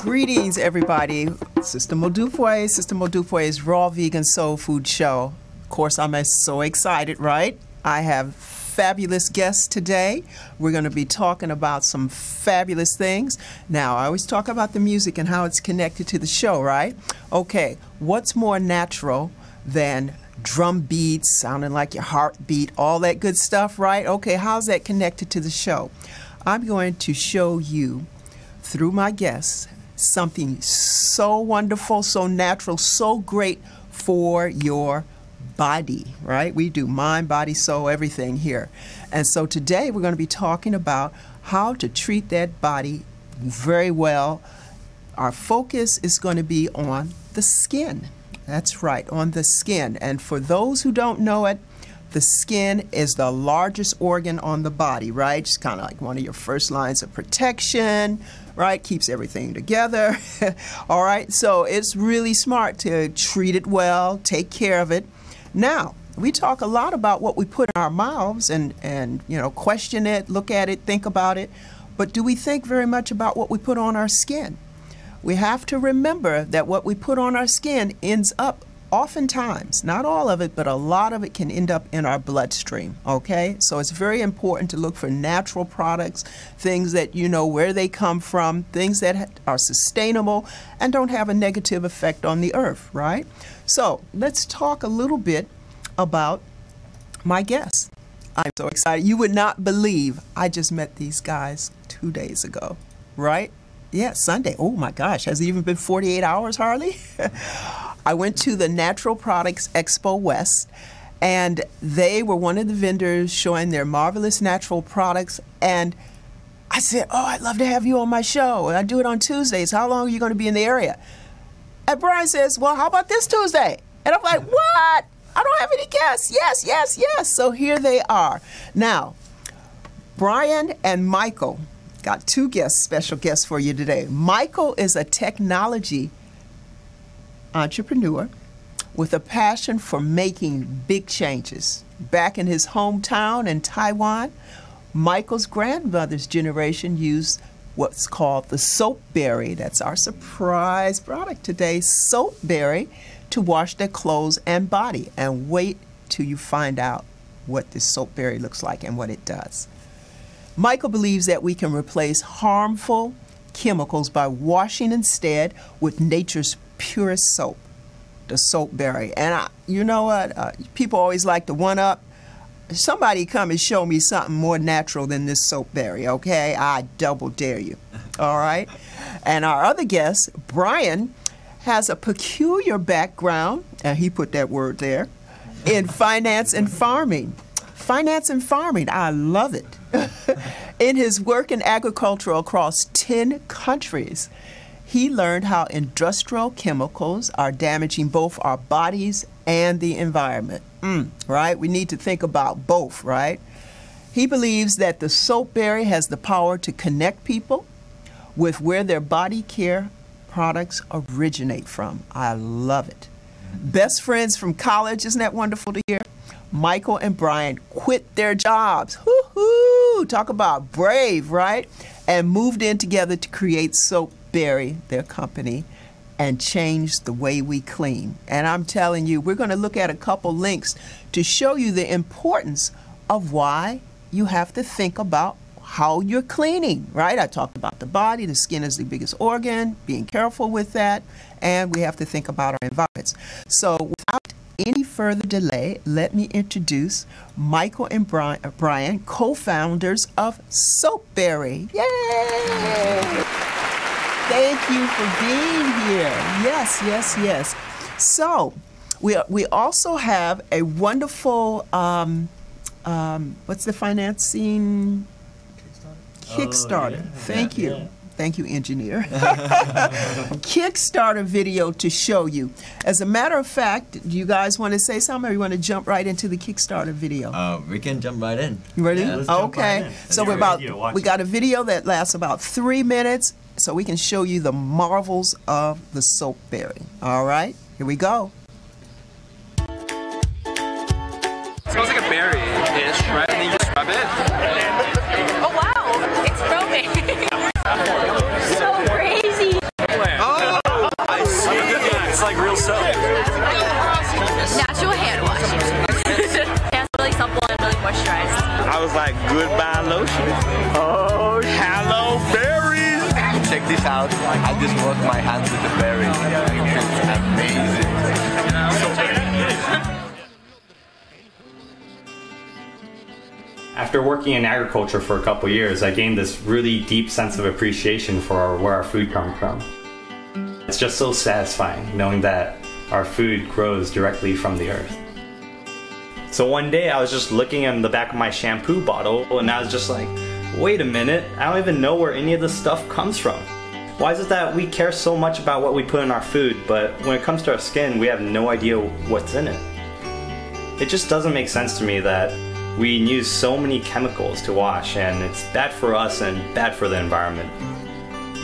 Greetings, everybody. Sistah Modupe's Raw Vegan Soul Food Show. Of course, I'm so excited, right? I have fabulous guests today. We're going to be talking about some fabulous things. Now, I always talk about the music and how it's connected to the show, right? Okay, what's more natural than drum beats, sounding like your heartbeat, all that good stuff, right? Okay, how's that connected to the show? I'm going to show you, through my guests, something so wonderful, so natural, so great for your body, right? We do mind, body, soul, everything here. And so today we're going to be talking about how to treat that body very well. Our focus is going to be on the skin. That's right, on the skin. And for those who don't know it, the skin is the largest organ on the body, right? It's kind of like one of your first lines of protection, right? Keeps everything together. All right, so it's really smart to treat it well, take care of it. Now, we talk a lot about what we put in our mouths and you know, question it, look at it, think about it. But do we think very much about what we put on our skin? We have to remember that what we put on our skin ends up oftentimes, not all of it, but a lot of it can end up in our bloodstream, okay? So it's very important to look for natural products, things that you know where they come from, things that are sustainable and don't have a negative effect on the earth, right? So let's talk a little bit about my guests. I'm so excited. You would not believe I just met these guys 2 days ago, right? Yeah, Sunday. Oh my gosh, has it even been 48 hours, Harley? I went to the Natural Products Expo West, and they were one of the vendors showing their marvelous natural products. And I said, oh, I'd love to have you on my show. I do it on Tuesdays. How long are you going to be in the area? And Brian says, well, how about this Tuesday? And I'm like, what? I don't have any guests. Yes, yes, yes. So here they are. Now, Brian and Michael got two guests, special guests for you today. Michael is a technology entrepreneur with a passion for making big changes. Back in his hometown in Taiwan, Michael's grandmother's generation used what's called the soapberry. That's our surprise product today, soapberry, to wash their clothes and body. And wait till you find out what this soapberry looks like and what it does. Michael believes that we can replace harmful chemicals by washing instead with nature's purest soap, the soapberry. And you know what? People always like to one-up. Somebody come and show me something more natural than this soapberry, okay? I double dare you, all right? And our other guest, Brian, has a peculiar background, and he put that word there, in finance and farming. Finance and farming, I love it. In his work in agriculture across 10 countries, he learned how industrial chemicals are damaging both our bodies and the environment. Right? We need to think about both, right? He believes that the soapberry has the power to connect people with where their body care products originate from. I love it. Best friends from college, isn't that wonderful to hear? Michael and Brian quit their jobs. Woo-hoo! Talk about brave, right? And moved in together to create Soapberry, their company, and change the way we clean. And I'm telling you, we're going to look at a couple links to show you the importance of why you have to think about how you're cleaning, right? I talked about the body, the skin is the biggest organ, being careful with that, and we have to think about our environments. So without any further delay, let me introduce Michael and Brian, co-founders of Soapberry. Yay! Thank you for being here. Yes, yes, yes. So we also have a wonderful, what's the financing? Kickstarter. Thank you. Yeah. Thank you, engineer. Kickstarter video to show you. As a matter of fact, do you guys want to say something, or you want to jump right into the Kickstarter video? We can jump right in. You ready? Yeah, okay. Right so we got a video that lasts about 3 minutes, so we can show you the marvels of the soapberry. All right, here we go. It smells like a berry-ish, right? And then you just rub it. Oh wow, it's foaming. So crazy. moisturized. I was like, goodbye lotion. Oh, hello berries. Check this out. I just washed my hands with the berries. It's amazing. After working in agriculture for a couple years, I gained this really deep sense of appreciation for where our food comes from. It's just so satisfying knowing that our food grows directly from the earth. So one day I was just looking in the back of my shampoo bottle and I was just like, wait a minute, I don't even know where any of this stuff comes from. Why is it that we care so much about what we put in our food, but when it comes to our skin, we have no idea what's in it? It just doesn't make sense to me that we use so many chemicals to wash, and it's bad for us and bad for the environment.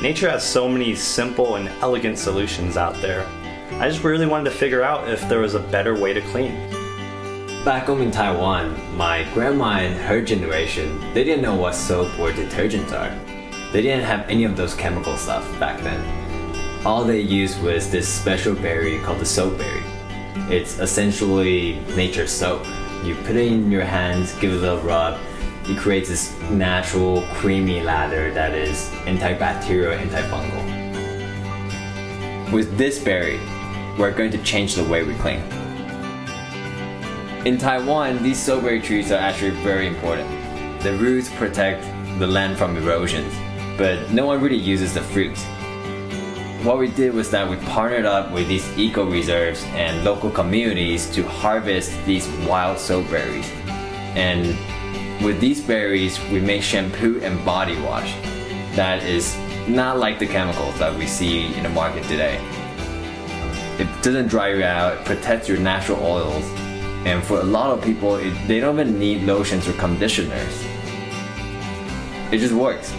Nature has so many simple and elegant solutions out there. I just really wanted to figure out if there was a better way to clean. Back home in Taiwan, my grandma and her generation, they didn't know what soap or detergents are. They didn't have any of those chemical stuff back then. All they used was this special berry called the soap berry. It's essentially nature's soap. You put it in your hands, give it a little rub, it creates this natural creamy lather that is antibacterial, antifungal. With this berry, we're going to change the way we clean. In Taiwan, these soap berry trees are actually very important. The roots protect the land from erosions, but no one really uses the fruit. What we did was that we partnered up with these eco-reserves and local communities to harvest these wild soap berries. And with these berries, we make shampoo and body wash that is not like the chemicals that we see in the market today. It doesn't dry you out, it protects your natural oils, and for a lot of people, they don't even need lotions or conditioners. It just works.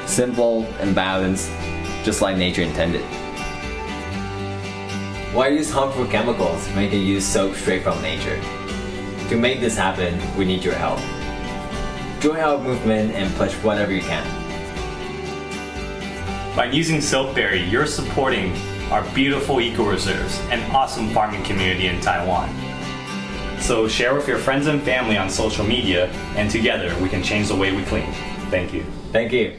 Simple and balanced, just like nature intended. Why use harmful chemicals when you can use soap straight from nature? To make this happen, we need your help. Join our movement and push whatever you can. By using Soapberry, you're supporting our beautiful eco-reserves and awesome farming community in Taiwan. So share with your friends and family on social media, and together we can change the way we clean. Thank you. Thank you.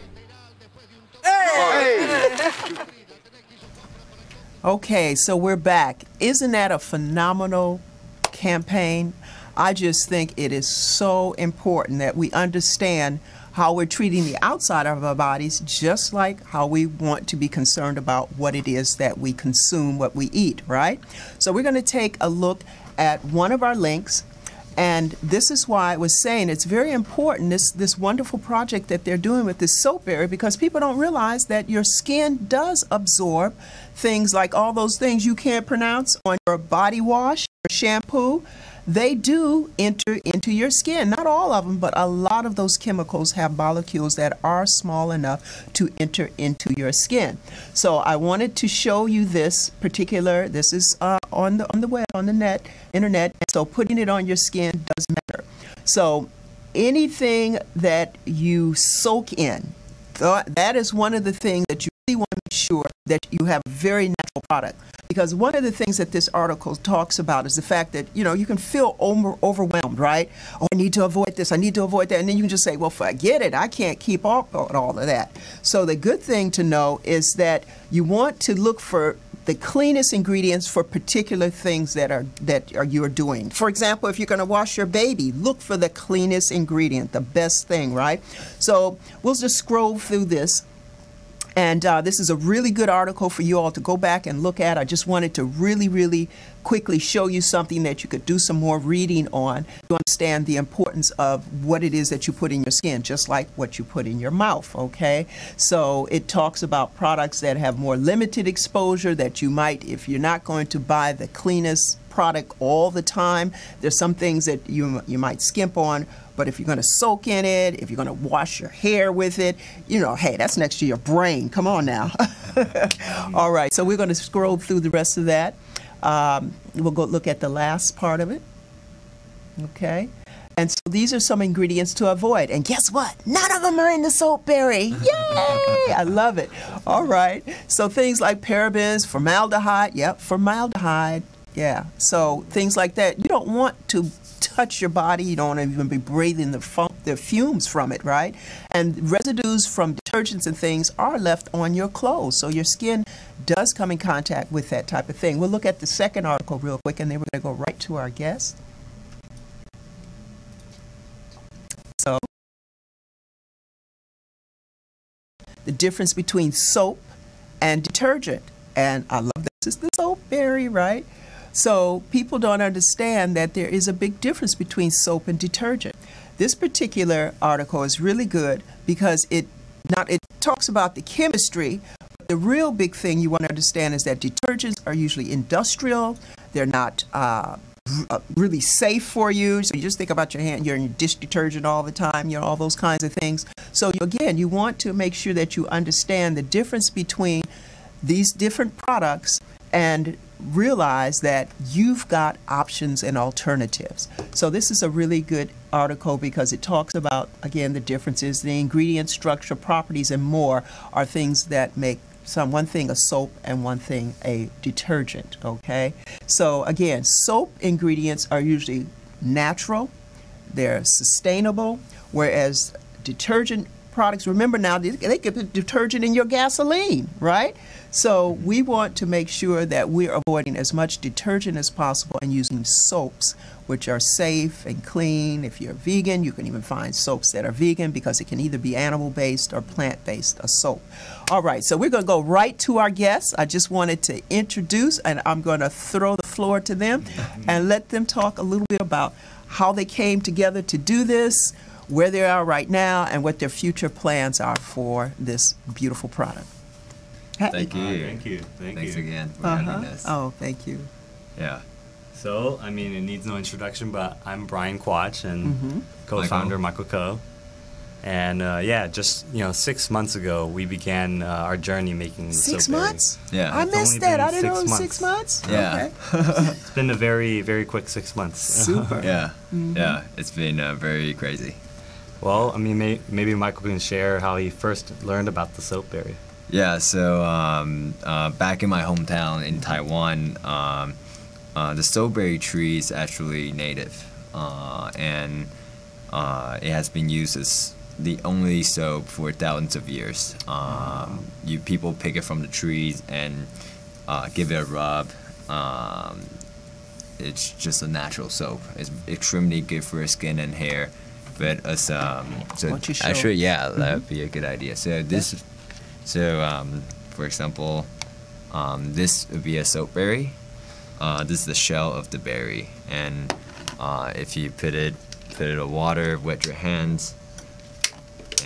Okay, so we're back. Isn't that a phenomenal campaign? I just think it is so important that we understand how we're treating the outside of our bodies, just like how we want to be concerned about what it is that we consume, what we eat, right? So we're going to take a look at one of our links, and this is why I was saying it's very important, this wonderful project that they're doing with this Soapberry, because people don't realize that your skin does absorb things like all those things you can't pronounce on your body wash, your shampoo. They do enter into your skin. Not all of them, but a lot of those chemicals have molecules that are small enough to enter into your skin. So I wanted to show you this particular, this is on the web, on the internet, and so putting it on your skin does matter. So anything that you soak in, that is one of the things that you really want to make sure that you have a very natural product. Because one of the things that this article talks about is the fact that, you know, you can feel overwhelmed, right? Oh, I need to avoid this, I need to avoid that. And then you can just say, well, forget it, I can't keep up on all of that. So the good thing to know is that you want to look for the cleanest ingredients for particular things that you're doing. For example, if you're going to wash your baby, look for the cleanest ingredient, the best thing, right? So we'll just scroll through this. And this is a really good article for you all to go back and look at. I just wanted to really, really quickly show you something that you could do some more reading on to understand the importance of what it is that you put in your skin, just like what you put in your mouth, okay? So it talks about products that have more limited exposure that you might, if you're not going to buy the cleanest product all the time, there's some things that you might skimp on. But if you're going to soak in it, if you're going to wash your hair with it, you know, hey, that's next to your brain. Come on now. All right, so we're going to scroll through the rest of that. We'll go look at the last part of it. Okay. And so these are some ingredients to avoid. And guess what? None of them are in the Soapberry. Yay! I love it. All right. So things like parabens, formaldehyde. Yep, formaldehyde. Yeah. So things like that. You don't want to touch your body. You don't want to even be breathing the fumes from it, right? And residues from detergents and things are left on your clothes, so your skin does come in contact with that type of thing. We'll look at the second article real quick, and then we're going to go right to our guest. So, the difference between soap and detergent. And I love this is the soap berry, right? So people don't understand that there is a big difference between soap and detergent. This particular article is really good because it talks about the chemistry, but the real big thing you want to understand is that detergents are usually industrial. They're not really safe for you. So you just think about your hand, you're in your dish detergent all the time, all those kinds of things. So again, you want to make sure that you understand the difference between these different products and realize that you've got options and alternatives. So this is a really good article because it talks about, again, the differences, the ingredient structure, properties, and more are things that make one thing a soap and one thing a detergent, okay? So again, soap ingredients are usually natural, they're sustainable, whereas detergent products, remember now, they can put detergent in your gasoline, right? So we want to make sure that we're avoiding as much detergent as possible and using soaps, which are safe and clean. If you're vegan, you can even find soaps that are vegan because it can either be animal-based or plant-based, a soap. All right, so we're going to go right to our guests. I just wanted to introduce, and I'm going to throw the floor to them and let them talk a little bit about how they came together to do this, where they are right now, and what their future plans are for this beautiful product. Thank you. Thank you. Thanks again for having us. Oh, thank you. Yeah. So, I mean, it needs no introduction, but I'm Brian Quach and co-founder Michael Co. And yeah, just 6 months ago, we began our journey making the soap 6 months? Yeah. I It's missed only that. been I didn't know it was 6 6 months. Yeah. Okay. It's been a very, very quick 6 months. Super. Yeah. Yeah. It's been very crazy. Well, I mean, maybe Michael can share how he first learned about the soap berry. Yeah. So back in my hometown in Taiwan, the soapberry tree is actually native, and it has been used as the only soap for thousands of years. People pick it from the trees and give it a rub. It's just a natural soap. It's extremely good for skin and hair. But as actually, yeah, that would be a good idea. So this, for example, this would be a soap berry. This is the shell of the berry, and if you put it in water, wet your hands,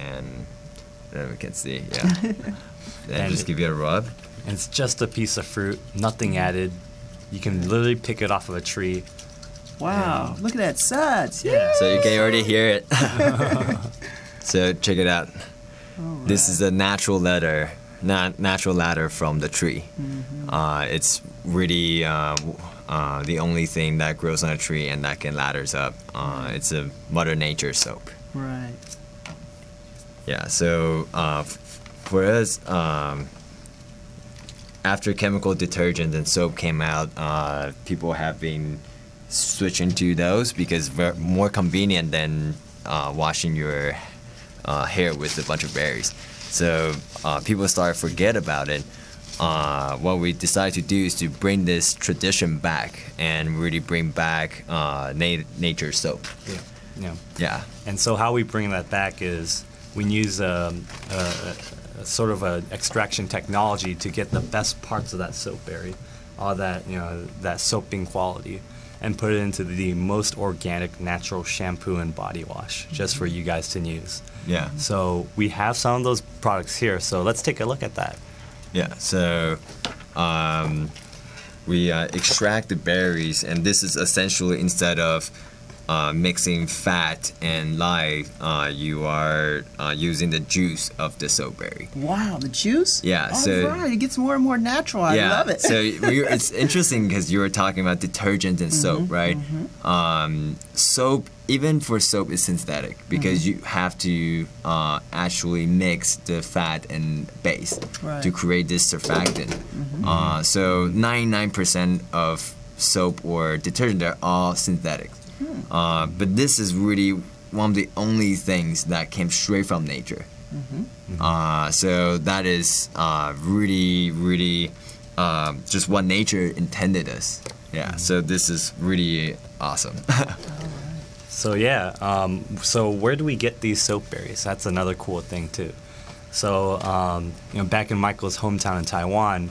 and then we can see, yeah. Then just give it a rub. And it's just a piece of fruit, nothing added. You can literally pick it off of a tree. Wow, look at that suds. Yeah. So you can already hear it. So check it out. Right. This is a natural ladder from the tree. It's really the only thing that grows on a tree and that can ladders up. It's a Mother Nature soap. Right. Yeah, so for us, after chemical detergent and soap came out, people have been switching to those because they're more convenient than washing your hair with a bunch of berries. So people started to forget about it. What we decided to do is to bring this tradition back and really bring back nature soap. Yeah. And so how we bring that back is we use a sort of a extraction technology to get the best parts of that soap berry, all that that soaping quality, and put it into the most organic, natural shampoo and body wash, just for you guys to use. Yeah. So we have some of those products here. So let's take a look at that. Yeah. So we extract the berries, and this is essentially instead of mixing fat and lye, you are using the juice of the soap berry. Wow, the juice? Yeah, Oh, so right. It gets more and more natural. I love it. So it's interesting because you were talking about detergent and soap, right? Soap, even for soap, is synthetic because you have to actually mix the fat and base to create this surfactant. So 99% of soap or detergent are all synthetic. But this is really one of the only things that came straight from nature. So that is really, really just what nature intended us. Yeah. So this is really awesome. So yeah, so where do we get these soap berries? That's another cool thing too. So back in Michael's hometown in Taiwan,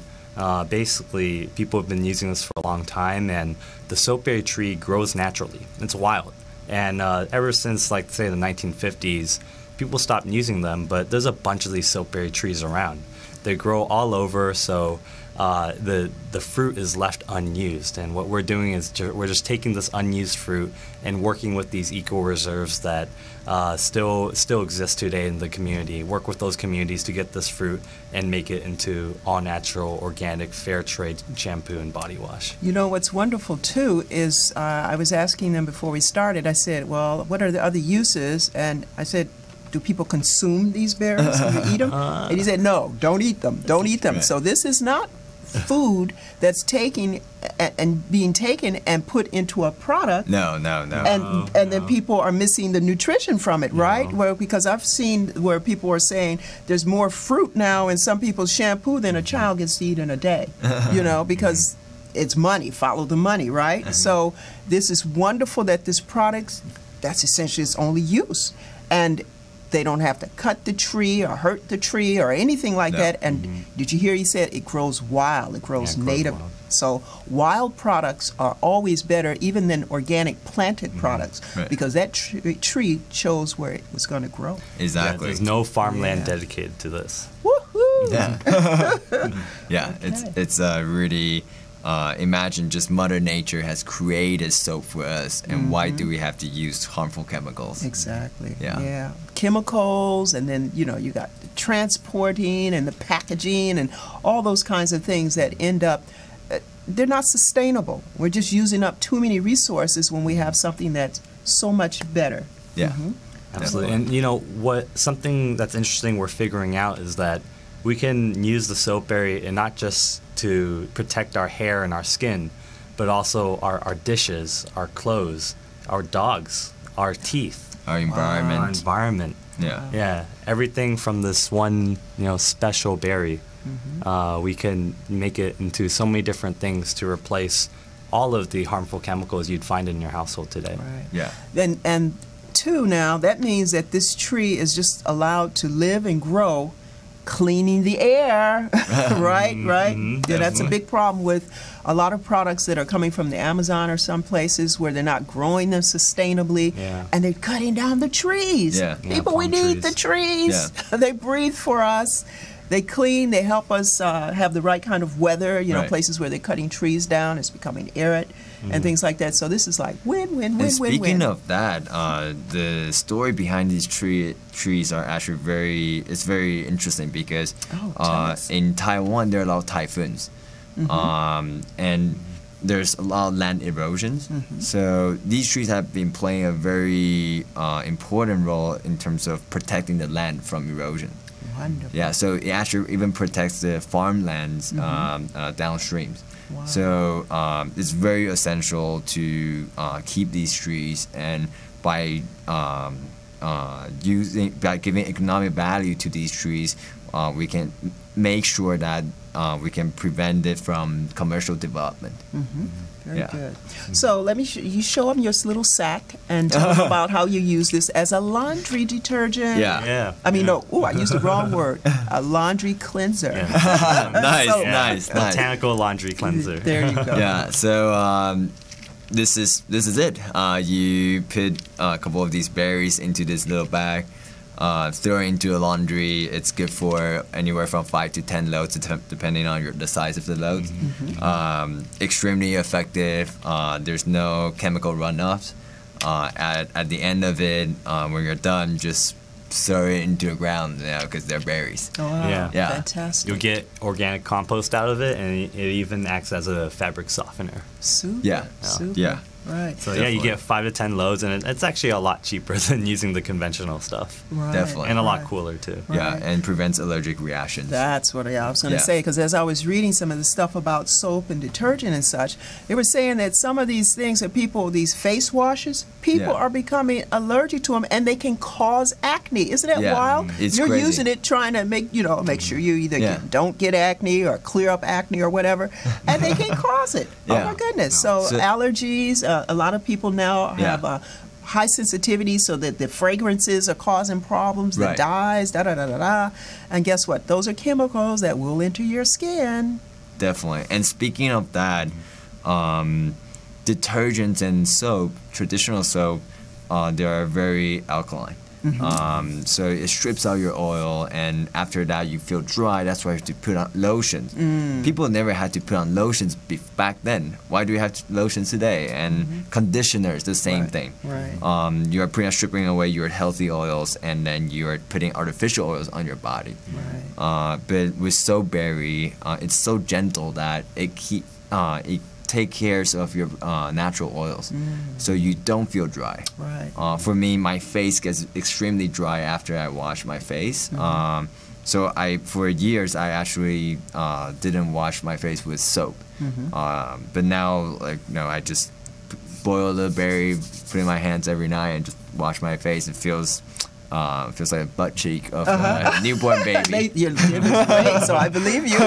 basically people have been using this for a long time, and the soapberry tree grows naturally. It's wild, and ever since like say the 1950s, people stopped using them. But there's a bunch of these soapberry trees around. They grow all over, so the fruit is left unused, and what we're doing is we're just taking this unused fruit and working with these eco reserves that still exist today in the community. Work with those communities to get this fruit and make it into all natural, organic, fair trade shampoo and body wash. You know what's wonderful too is I was asking them before we started. I said, "Well, what are the other uses?" And I said, "Do people consume these berries? Do you eat them?" And he said, "No, don't eat them. Don't eat them." So this is not food that's taking and being taken and put into a product. No. And then people are missing the nutrition from it, right? Well, because I've seen where people are saying there's more fruit now in some people's shampoo than a child gets to eat in a day. Because it's money. Follow the money, right? So this is wonderful that this product, that's essentially its only use, and they don't have to cut the tree or hurt the tree or anything like that. And did you hear he said it grows wild, it grows native. Wild. So wild products are always better even than organic planted products, because that tree chose where it was going to grow. Exactly. Yeah, there's no farmland dedicated to this. Woohoo! Yeah. It's really imagine just Mother Nature has created soap for us, and why do we have to use harmful chemicals? Exactly. Yeah. Chemicals, and then you got the transporting and the packaging and all those kinds of things that end up they're not sustainable. We're just using up too many resources when we have something that's so much better. Yeah. Absolutely. And something that's interesting we're figuring out is that we can use the soapberry and not just to protect our hair and our skin, but also our dishes, our clothes, our dogs, our teeth, our environment. Yeah. Everything from this one, special berry. We can make it into so many different things to replace all of the harmful chemicals you'd find in your household today. Right. Yeah. And two, now that means that this tree is just allowed to live and grow, cleaning the air, right? Yeah, that's a big problem with a lot of products that are coming from the Amazon or some places where they're not growing them sustainably, and they're cutting down the trees. People, we need the trees. They breathe for us. They clean, they help us have the right kind of weather, places where they're cutting trees down, it's becoming arid and things like that. So this is like win. Speaking of that, the story behind these trees are actually very interesting, because in Taiwan there are a lot of typhoons, and there's a lot of land erosions. So these trees have been playing a very important role in terms of protecting the land from erosion. Wonderful. Yeah, so it actually even protects the farmlands downstream. Wow. So it's very essential to keep these trees, and by giving economic value to these trees, we can make sure that we can prevent it from commercial development. Very good. So let me you show them your little sack and tell them about how you use this as a laundry detergent. I mean, I used the wrong word. A laundry cleanser. Nice. Botanical laundry cleanser. There you go. Yeah. So this is it. You put a couple of these berries into this little bag. Throw it into a laundry. It's good for anywhere from 5 to 10 loads, depending on the size of the load. Extremely effective. There's no chemical runoffs. At the end of it, when you're done, just throw it into the ground, because they're berries. Oh, wow. Yeah. Fantastic. You'll get organic compost out of it, and it even acts as a fabric softener. Super. Yeah. Super. Yeah. Right. So yeah, you get 5 to 10 loads, and it's actually a lot cheaper than using the conventional stuff. Right. Definitely. And a lot cooler too. Yeah, and prevents allergic reactions. That's what I was going to say, because as I was reading some of the stuff about soap and detergent and such, they were saying that some of these things that people, these face washes, people are becoming allergic to them, and they can cause acne. Isn't that wild? It's You're crazy. using it trying to make sure you either don't get acne or clear up acne or whatever, and they can cause it. Oh my goodness. So allergies, a lot of people now have high sensitivity, so that the fragrances are causing problems, the dyes, and guess what? Those are chemicals that will enter your skin. Definitely. And speaking of that, detergents and soap, traditional soap, they are very alkaline. So it strips out your oil, and after that you feel dry. That's why you have to put on lotions. People never had to put on lotions back then. Why do we have lotions today? And conditioners, the same thing. You are stripping away your healthy oils, and then you are putting artificial oils on your body. But with soap berry, it's so gentle that it take care of your natural oils, so you don't feel dry. For me, my face gets extremely dry after I wash my face. So for years I actually didn't wash my face with soap. But now, I just boil the berry, put it in my hands every night, and just wash my face. It feels like a butt cheek of a newborn baby. You're great, so I believe you.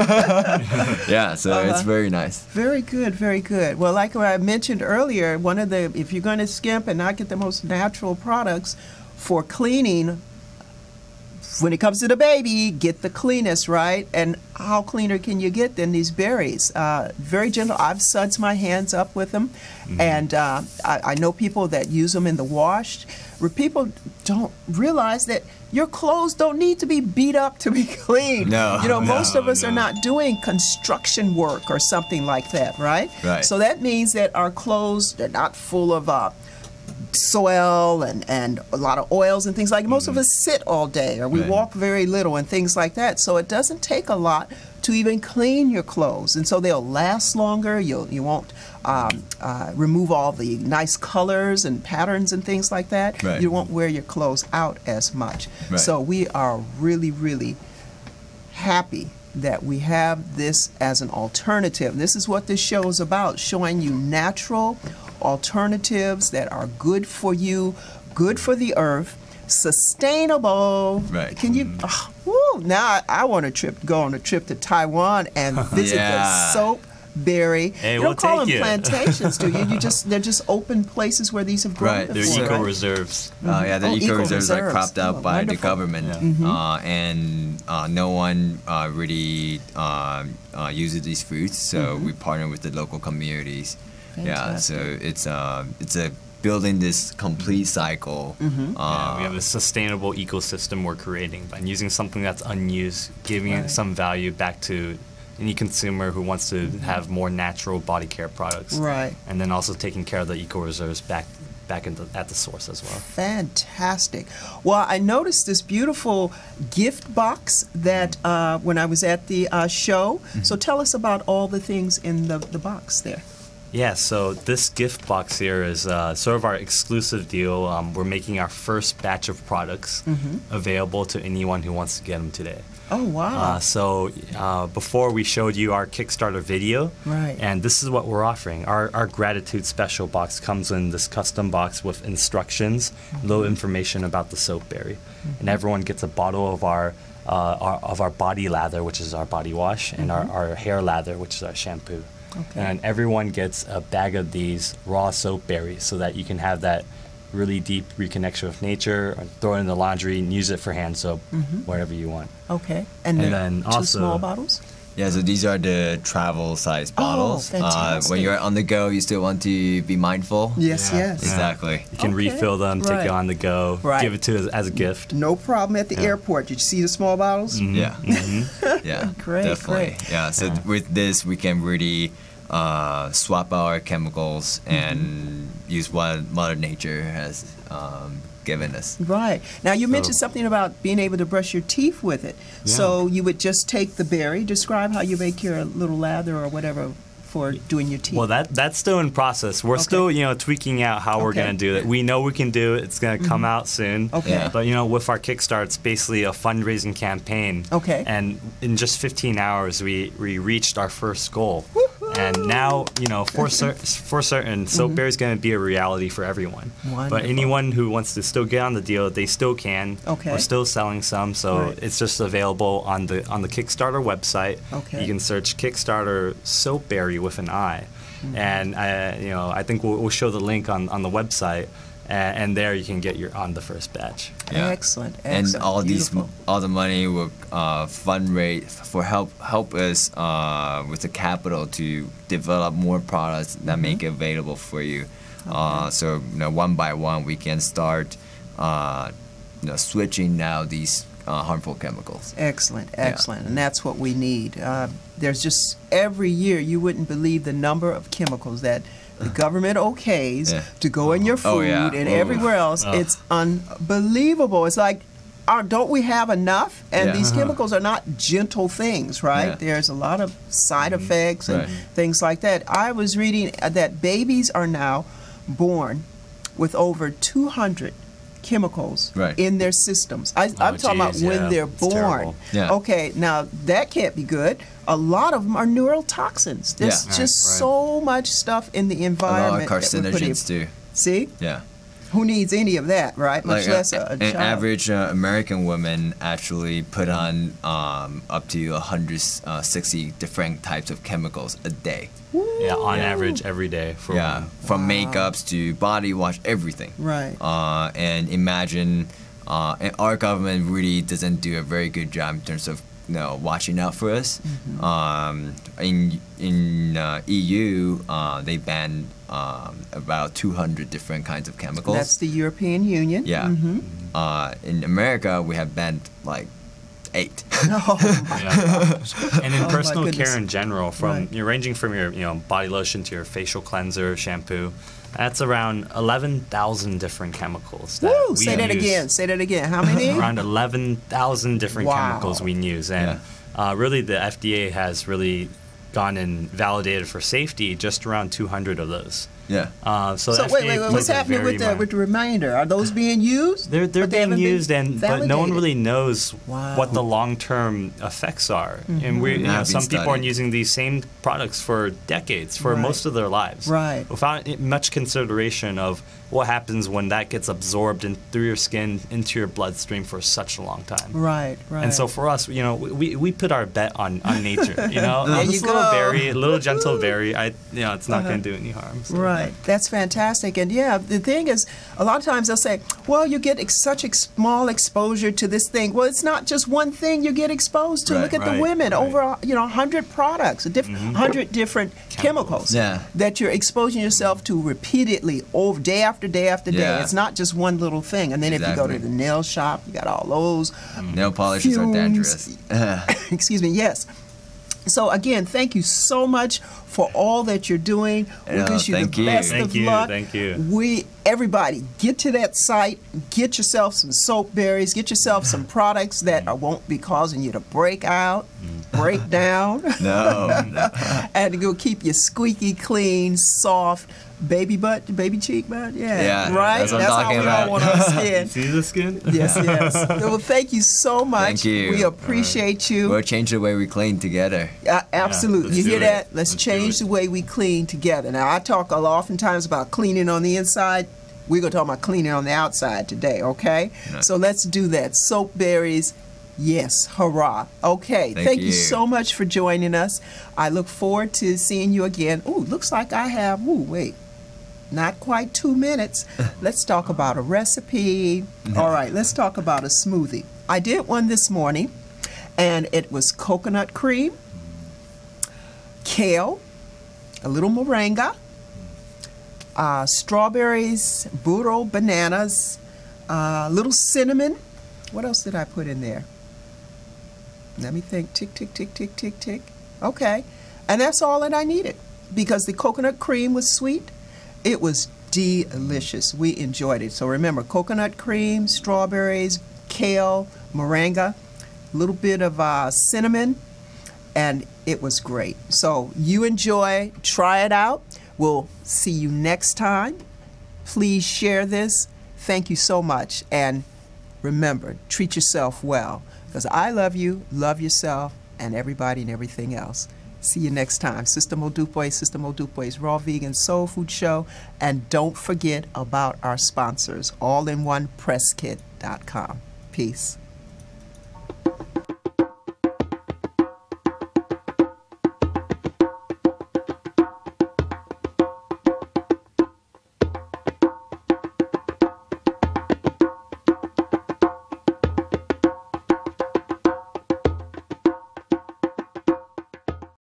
Yeah, so it's very nice. Very good, very good. Well, like I mentioned earlier, if you're going to skimp and not get the most natural products for cleaning, when it comes to the baby, get the cleanest, right? And how cleaner can you get than these berries? Very gentle. I've sudsed my hands up with them, and I know people that use them in the wash, where people don't realize that your clothes don't need to be beat up to be clean. Most of us are not doing construction work or something like that, right? So that means that our clothes, they're not full of soil and a lot of oils and things like that. Most of us sit all day, or we walk very little and things like that. So it doesn't take a lot to even clean your clothes, and so they'll last longer. You won't remove all the nice colors and patterns and things like that. You won't wear your clothes out as much. So we are really, really happy that we have this as an alternative. This is what this show is about, showing you natural alternatives that are good for you, good for the earth, sustainable. Can you? Now I want to go on a trip to Taiwan and visit the soap berry. Hey, you don't call them plantations, do you? They're just open places where these have grown. They're eco reserves. The eco reserves are cropped out by the government, and no one really uses these fruits. So we partner with the local communities. Fantastic. So it's a building this complete cycle. We have a sustainable ecosystem we're creating by using something that's unused, giving it some value back to any consumer who wants to have more natural body care products. And then also taking care of the eco reserves back at the source as well. Fantastic. Well, I noticed this beautiful gift box that when I was at the show. So tell us about all the things in the box there. Yeah, so this gift box here is sort of our exclusive deal. We're making our first batch of products available to anyone who wants to get them today. Oh, wow. So before we showed you our Kickstarter video, and this is what we're offering. Our gratitude special box comes in this custom box with instructions, little information about the soap berry. And everyone gets a bottle of our body lather, which is our body wash, and our hair lather, which is our shampoo. And everyone gets a bag of these raw soap berries so that you can have that really deep reconnection with nature, or throw it in the laundry and use it for hand soap, wherever you want. Okay. And then also, 2 small bottles? Yeah, so these are the travel size bottles. Fantastic. When you're on the go, you still want to be mindful. Yes. Exactly. You can refill them, take it on the go, give it to as a gift. No problem at the airport. Did you see the small bottles? Yeah. Great, definitely. Yeah, so with this, we can really swap our chemicals and use what Mother Nature has given us. Now you mentioned something about being able to brush your teeth with it. So you would just take the berry. Describe how you make your little lather or whatever for doing your teeth? Well, that's still in process. We're still, tweaking out how we're going to do it. We know we can do it. It's going to come out soon. Okay. Yeah. But, with our Kickstarter, it's basically a fundraising campaign. Okay. And in just 15 hours, we reached our first goal. Woo-hoo! And now, for certain, Soapberry is going to be a reality for everyone. Wonderful. But anyone who wants to still get on the deal, they still can. Okay. We're still selling some, so it's just available on the Kickstarter website. Okay. You can search Kickstarter Soapberry with an I, and I think we'll show the link on the website, and there you can get on the first batch. Yeah. Excellent. And all Beautiful. all the money will fundraise for help us with the capital to develop more products that make it available for you. So one by one we can start switching now these harmful chemicals. Excellent. And that's what we need. There's just every year you wouldn't believe the number of chemicals that the government okays to go in your food and everywhere else. It's unbelievable. It's like, don't we have enough? And these chemicals are not gentle things, right? Yeah. There's a lot of side effects and things like that. I was reading that babies are now born with over 200 chemicals in their systems. I'm talking about when they're born. Okay, now that can't be good. A lot of them are neurotoxins. There's just so much stuff in the environment. A lot of carcinogens too. See? Yeah. Who needs any of that, right? Much less a an child. average American woman actually put on up to 160 different types of chemicals a day. Yeah, on average every day. For from makeups to body wash, everything. Right. And imagine, and our government really doesn't do a very good job in terms of watching out for us. In EU, they banned about 200 different kinds of chemicals. That's the European Union. Yeah. In America, we have banned like 8. Oh my gosh. And in personal goodness. care in general, from ranging from your body lotion to your facial cleanser, shampoo, that's around 11,000 different chemicals. Woo! Say that again. Say that again. How many? Around 11,000 different chemicals we use, and really the FDA has really gone and validated for safety just around 200 of those. Yeah. So wait, what's happening with the remainder? Are those being used? They're being used, but no one really knows Wow. what the long-term effects are. And some people are using these same products for decades, for most of their lives, without much consideration of what happens when that gets absorbed through your skin into your bloodstream for such a long time. Right. And so for us, we put our bet on nature. There This you little go. berry, a little gentle berry, it's not going to do any harm. So. Right. That's fantastic. And the thing is, a lot of times they'll say, well, you get such a small exposure to this thing. Well, it's not just one thing you get exposed to. Look at the women, over 100 products, 100 different chemicals that you're exposing yourself to repeatedly over day after day after day. It's not just one little thing. And then if you go to the nail shop, you got all those nail polishes are dangerous. Excuse me, yes. So again, thank you so much for all that you're doing. We wish you the best of luck. Thank you. Everybody, get to that site, get yourself some soap berries, get yourself some products that won't be causing you to break out, break down. No. And it'll keep you squeaky clean, soft. Baby butt, baby cheek butt, right? That's what I'm talking about. How we all want our skin. See the skin? Yes. Well, thank you so much. Thank you. We appreciate you. We'll change the way we clean together. Absolutely. You hear that? Let's change the way we clean together. Now, I talk oftentimes about cleaning on the inside. We're going to talk about cleaning on the outside today, okay? Nice. So let's do that. Soap berries. Yes, hurrah. Okay, thank you so much for joining us. I look forward to seeing you again. Ooh, looks like I have, not quite 2 minutes. Let's talk about a recipe. All right, let's talk about a smoothie. I did one this morning, and it was coconut cream, kale, a little moringa, strawberries, burro bananas, little cinnamon. What else did I put in there? Let me think. Tick, tick, tick, tick, tick, tick. Okay. And that's all that I needed because the coconut cream was sweet. It was delicious. We enjoyed it. So remember, coconut cream, strawberries, kale, moringa, a little bit of cinnamon, and it was great. So you enjoy, try it out. We'll see you next time. Please share this. Thank you so much. And remember, treat yourself well, because I love you, love yourself, and everybody and everything else. See you next time. Sistah Modupe's Raw Vegan Soul Food Show. And don't forget about our sponsors, all-in-one presskit.com. Peace.